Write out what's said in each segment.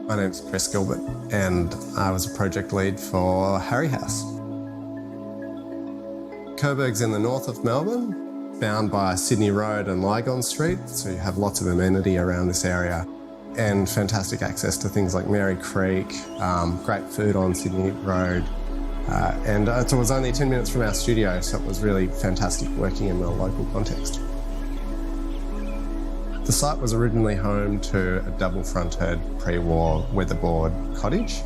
My name's Chris Gilbert and I was a project lead for Harry House. Coburg's in the north of Melbourne, bound by Sydney Road and Lygon Street, so you have lots of amenity around this area and fantastic access to things like Mary Creek, great food on Sydney Road, and it was only 10 minutes from our studio, so it was really fantastic working in the local context. The site was originally home to a double-fronted pre-war weatherboard cottage.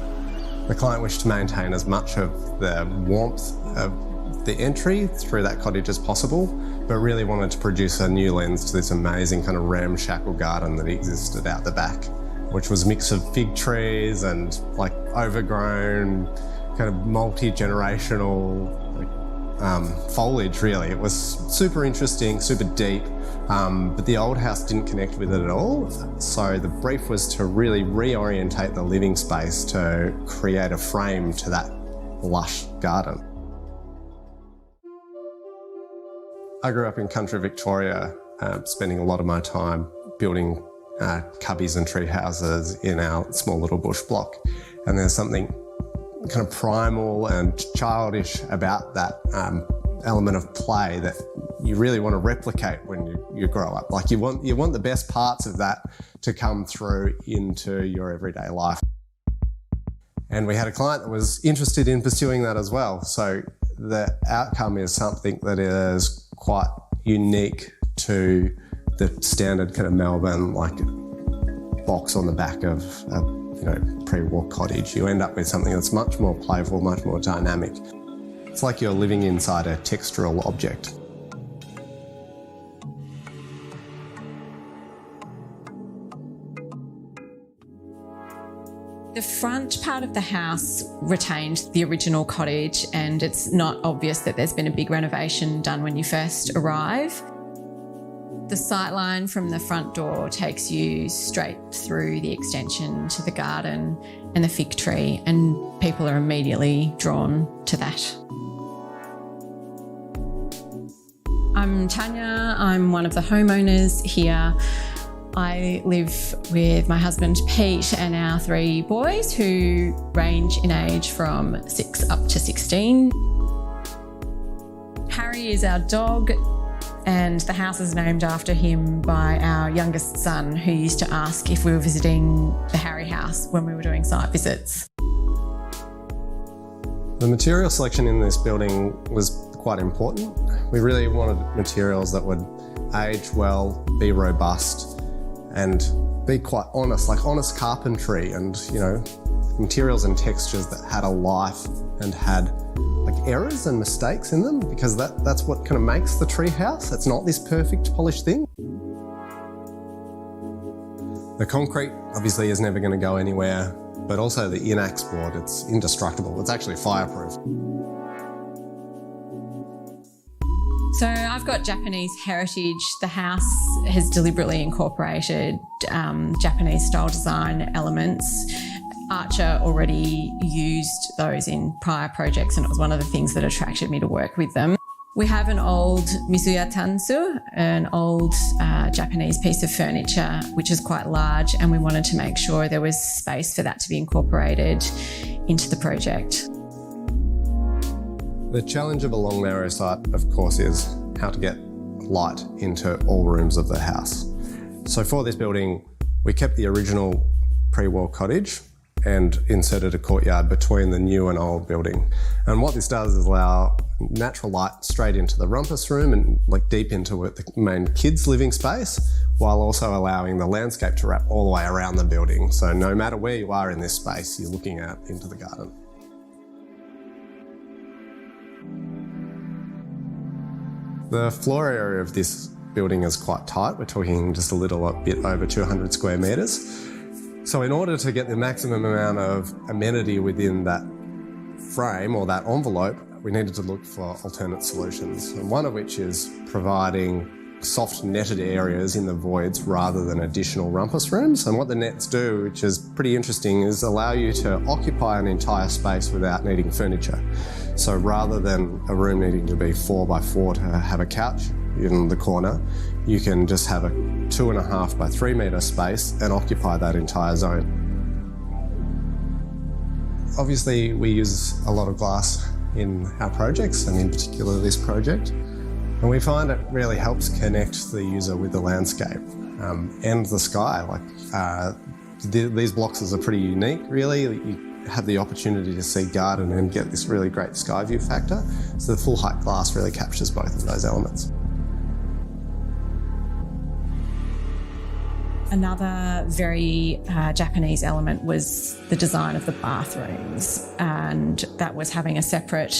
The client wished to maintain as much of the warmth of the entry through that cottage as possible, but really wanted to produce a new lens to this amazing kind of ramshackle garden that existed out the back, which was a mix of fig trees and like overgrown, kind of multi-generational foliage really. It was super interesting, super deep. But the old house didn't connect with it at all. So the brief was to really reorientate the living space to create a frame to that lush garden. I grew up in country Victoria, spending a lot of my time building cubbies and tree houses in our small little bush block. And there's something kind of primal and childish about that element of play that you really want to replicate when you grow up. Like you want the best parts of that to come through into your everyday life. And we had a client that was interested in pursuing that as well. So the outcome is something that is quite unique to the standard kind of Melbourne like box on the back of a pre-war cottage. You end up with something that's much more playful, much more dynamic. It's like you're living inside a textural object. The front part of the house retained the original cottage, and it's not obvious that there's been a big renovation done when you first arrive. The sightline from the front door takes you straight through the extension to the garden and the fig tree, and people are immediately drawn to that. I'm Tanya, I'm one of the homeowners here. I live with my husband Pete and our 3 boys who range in age from 6 up to 16. Harry is our dog, and the house is named after him by our youngest son, who used to ask if we were visiting the Harry house when we were doing site visits. The material selection in this building was quite important. We really wanted materials that would age well, be robust, and be quite honest, like honest carpentry and, materials and textures that had a life and had like errors and mistakes in them, because that's what kind of makes the tree house. It's not this perfect polished thing. The concrete obviously is never going to go anywhere, but also the Inax board, it's indestructible. It's actually fireproof. So I've got Japanese heritage. The house has deliberately incorporated Japanese style design elements. Archer already used those in prior projects, and it was one of the things that attracted me to work with them. We have an old Mizuya Tansu, an old Japanese piece of furniture, which is quite large, and we wanted to make sure there was space for that to be incorporated into the project. The challenge of a long, narrow site, of course, is how to get light into all rooms of the house. So for this building, we kept the original pre-war cottage and inserted a courtyard between the new and old building. And what this does is allow natural light straight into the rumpus room and like deep into the main kids' living space, while also allowing the landscape to wrap all the way around the building. So no matter where you are in this space, you're looking out into the garden. The floor area of this building is quite tight. We're talking just a bit over 200 square metres. So in order to get the maximum amount of amenity within that frame or that envelope, we needed to look for alternate solutions. And one of which is providing soft netted areas in the voids rather than additional rumpus rooms. And what the nets do, which is pretty interesting, is allow you to occupy an entire space without needing furniture. So rather than a room needing to be 4 by 4 to have a couch in the corner, you can just have a 2.5 by 3 metre space and occupy that entire zone. Obviously, we use a lot of glass in our projects, and in particular this project. And we find it really helps connect the user with the landscape and the sky. These boxes are pretty unique, really. You have the opportunity to see garden and get this really great sky view factor. So the full height glass really captures both of those elements. Another very Japanese element was the design of the bathrooms, and that was having a separate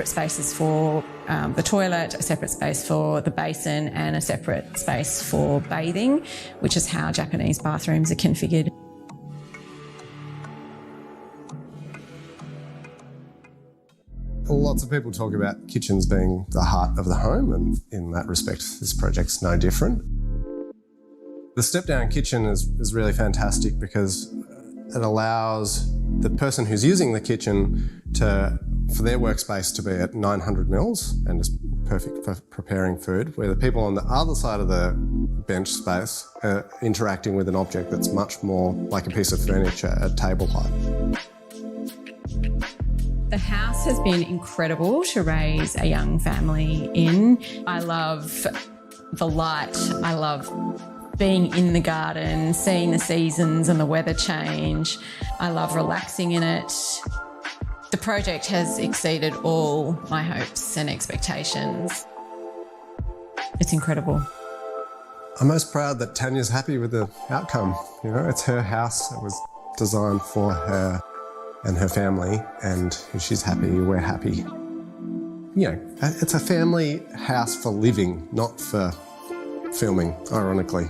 spaces for the toilet, a separate space for the basin, and a separate space for bathing, which is how Japanese bathrooms are configured. Lots of people talk about kitchens being the heart of the home, and in that respect, this project's no different. The step-down kitchen is really fantastic because it allows the person who's using the kitchen for their workspace to be at 900 mils and is perfect for preparing food, where the people on the other side of the bench space are interacting with an object that's much more like a piece of furniture at table height. The house has been incredible to raise a young family in. I love the light. I love being in the garden, seeing the seasons and the weather change. I love relaxing in it. The project has exceeded all my hopes and expectations. It's incredible. I'm most proud that Tanya's happy with the outcome. You know, it's her house. It was designed for her and her family, and if she's happy, we're happy. You know, it's a family house for living, not for filming, ironically.